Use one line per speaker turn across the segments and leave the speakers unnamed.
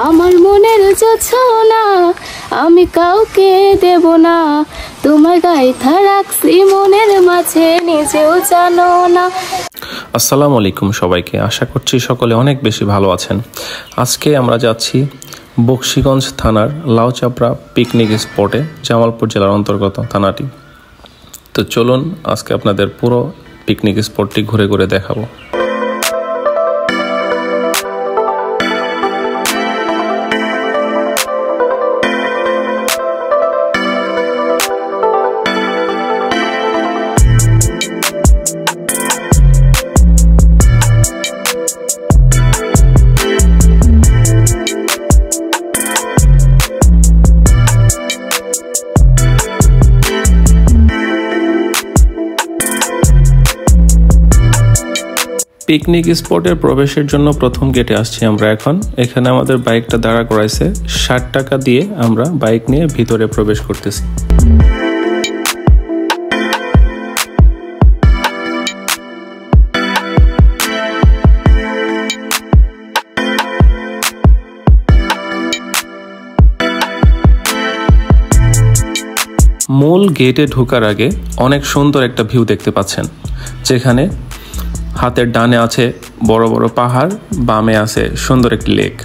আমার মনের জোছনা আমি কাউকে দেব না, তোমার গাইথা রাখছি মনের মাঝে নিজেও জানো না।
আসসালামু আলাইকুম সবাইকে, আশা করছি সকলে অনেক বেশি ভালো আছেন। আজকে আমরা যাচ্ছি বকশীগঞ্জ থানার লাউচাপড়া পিকনিক স্পটে, জামালপুর জেলার অন্তর্গত থানাটি। তো চলুন আজকে আপনাদের পুরো পিকনিক স্পটটি ঘুরে ঘুরে দেখাবো। পিকনিক স্পটের প্রবেশের জন্য প্রথম গেটে আসছি আমরা এখন। এখানে আমাদের বাইকটা দাঁড়া করাইছে, 60 টাকা দিয়ে আমরা বাইক নিয়ে ভিতরে প্রবেশ করতেছি। মূল গেটে ঢোকার আগে অনেক সুন্দর একটা ভিউ দেখতে পাচ্ছেন, যেখানে হাতের ডানে আছে বড় বড় পাহাড়, বামে আছে সুন্দর একটি লেক।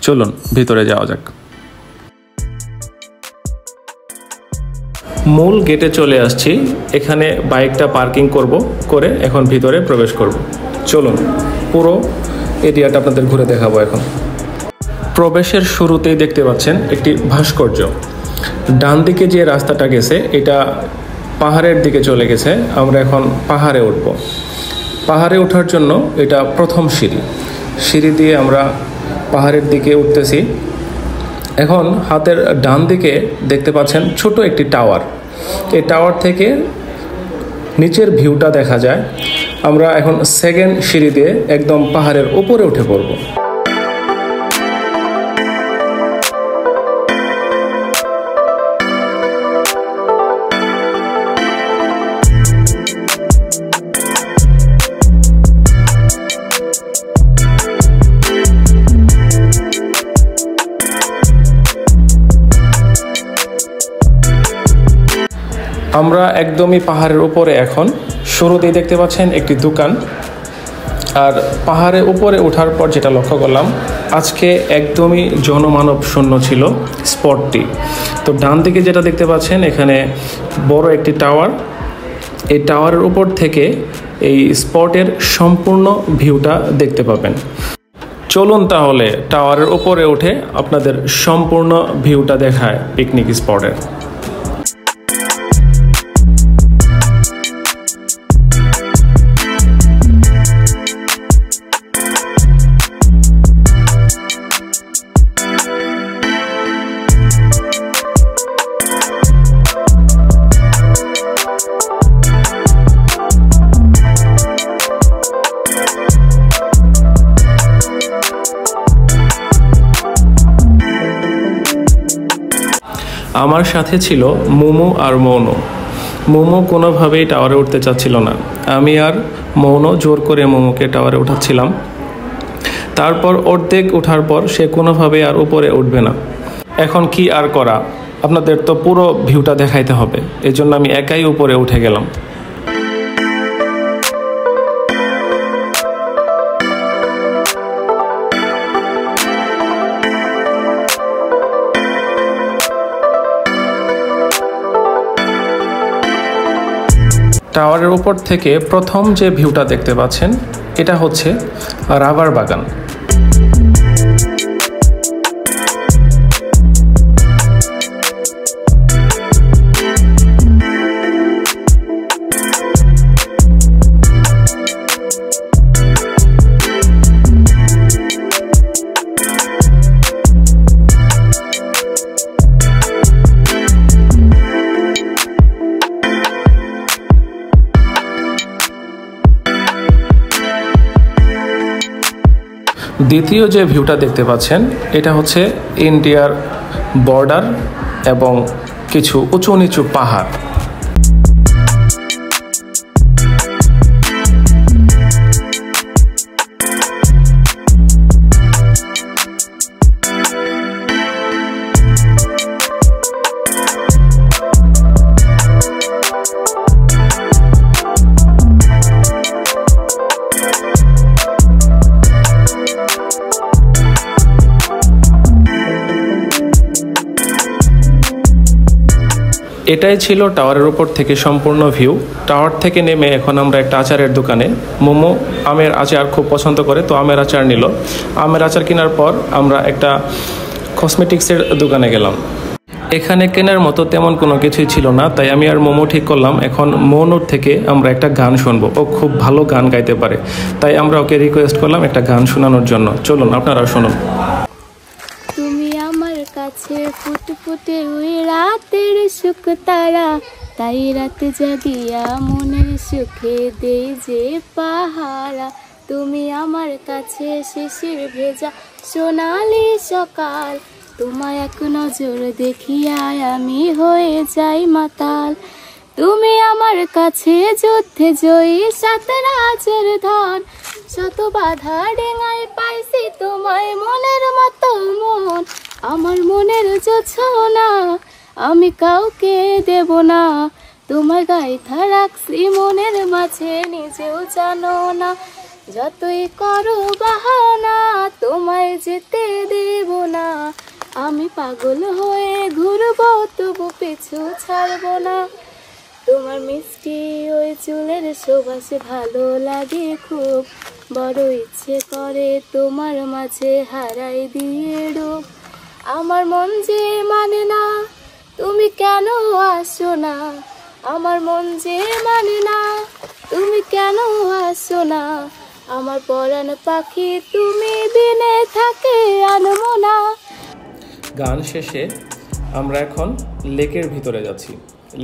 চলুন ভিতরে যাওয়া যাক। মূল গেটে চলে আসছি, এখানে বাইকটা পার্কিং করে এখন ভিতরে প্রবেশ করব। চলুন পুরো এরিয়াটা আপনাদের ঘুরে দেখাবো এখন। প্রবেশের শুরুতেই দেখতে পাচ্ছেন একটি ভাস্কর্য। ডান দিকে যে রাস্তাটা গেছে এটা পাহাড়ের দিকে চলে গেছে, আমরা এখন পাহাড়ে উঠব। পাহাড়ে ওঠার জন্য এটা প্রথম সিঁড়ি দিয়ে আমরা পাহাড়ের দিকে উঠতেছি। এখন হাতের ডান দিকে দেখতে পাচ্ছেন ছোট একটি টাওয়ার, এই টাওয়ার থেকে নিচের ভিউটা দেখা যায়। আমরা এখন সেকেন্ড সিঁড়ি দিয়ে একদম পাহাড়ের উপরে উঠে পড়ব। আমরা একদমই পাহাড়ের উপরে এখন। শুরুতেই দেখতে পাচ্ছেন একটি দোকান। আর পাহাড়ের উপরে ওঠার পর যেটা লক্ষ্য করলাম, আজকে একদমই জনমানব শূন্য ছিল স্পটটি। তো ডান দিকে যেটা দেখতে পাচ্ছেন এখানে বড় একটি টাওয়ার, এই টাওয়ারের উপর থেকে এই স্পটের সম্পূর্ণ ভিউটা দেখতে পাবেন। চলুন তাহলে টাওয়ারের উপরে উঠে আপনাদের সম্পূর্ণ ভিউটা দেখায় পিকনিক স্পটের। আমার সাথে ছিল মোমো আর মৌনো। মোমো কোনোভাবেই টাওয়ারে উঠতে চাচ্ছিল না, আমি আর মৌনো জোর করে মোমোকে টাওয়ারে উঠাচ্ছিলাম। তারপর অর্ধেক ওঠার পর সে কোনোভাবেই আর উপরে উঠবে না। এখন কি আর করা, আপনাদের তো পুরো ভিউটা দেখাইতে হবে, এই জন্য আমি একাই উপরে উঠে গেলাম। টাওয়ারের উপর থেকে প্রথম যে ভিউটা দেখতে পাচ্ছেন এটা হচ্ছে রাবার বাগান। দ্বিতীয় যে ভিউটা দেখতে পাচ্ছেন এটা হচ্ছে ইন্ডিয়ার বর্ডার এবং কিছু উঁচু নিচু পাহাড়। এটাই ছিল টাওয়ারের উপর থেকে সম্পূর্ণ ভিউ। টাওয়ার থেকে নেমে এখন আমরা একটা আচারের দোকানে, মোমো আমের আচার খুব পছন্দ করে, তো আমের আচার নিল। আমের আচার কেনার পর আমরা একটা কসমেটিক্সের দোকানে গেলাম। এখানে কেনার মতো তেমন কোনো কিছুই ছিল না, তাই আমি আর মোমো ঠিক করলাম এখন মনোর থেকে আমরা একটা গান শুনবো। ও খুব ভালো গান গাইতে পারে, তাই আমরা ওকে রিকোয়েস্ট করলাম একটা গান শোনানোর জন্য। চলুন আপনারা শুনুন।
তুমি আমার কাছে ফুটফুটে ওই রাতের সুখ তারা, তাই রাতে জাগিয়া মনের সুখে দেই যে পাহারা। তুমি আমার কাছে শিশির ভেজা সোনালি সকাল, তোমায় এক নজর দেখিয়া আমি হয়ে যাই মাতাল। তুমি আমার কাছে যুদ্ধে জয়ী সাত রাজের ধন, শত বাধা ডেঙায় পাইছি তোমায় মনের মতো মন। আমার মনের জোছনা আমি কাউকে দেব না, তোমার গাইথা রাখছি মনের মাঝে নিজেও জানো না। যতই করো বাহানা তোমায় যেতে দেব না, আমি পাগল হয়ে ঘুরবো তবু পিছু ছাড়বো না। তোমার মিষ্টি ওই চুলের সুবাস ভালো লাগে খুব, বড় ইচ্ছে করে তোমার মাঝে হারাই দিয়ে ডুব। আমার মন যে মানে না তুমি কেন আসো না, আমার মন যে মানে না তুমি কেন আসো না। আমার পরাণ পাখি তুমি বিনে থাকে আনবো না।
গান শেষে আমরা এখন লেকের ভিতরে যাচ্ছি।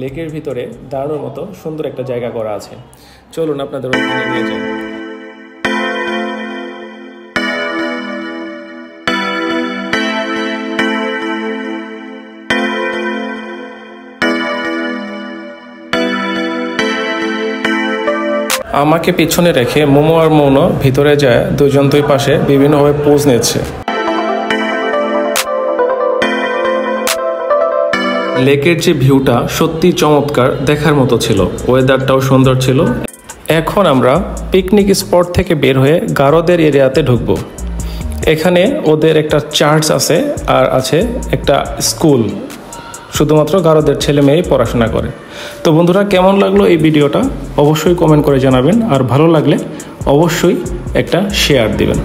লেকের ভিতরে দাঁড়ানোর মতো সুন্দর একটা জায়গা করা আছে, চলুন আপনাদের ওখানে নিয়ে যাই। আমাকে পিছনে রেখে মোমো আর মৌন ভিতরে যায়, দুজন দুই পাশে বিভিন্নভাবে পোজ নিচ্ছে। লেকের যে ভিউটা সত্যি চমৎকার, দেখার মতো ছিল, ওয়েদারটাও সুন্দর ছিল। এখন আমরা পিকনিক স্পট থেকে বের হয়ে গারোদের এরিয়াতে ঢুকবো। এখানে ওদের একটা চার্চ আছে আর আছে একটা স্কুল, শুধুমাত্র গারোদের ছেলে মেয়ে পড়াশোনা করে। তো বন্ধুরা, কেমন লাগলো এই ভিডিওটা অবশ্যই কমেন্ট করে জানাবেন, আর ভালো লাগলে অবশ্যই একটা শেয়ার দিবেন।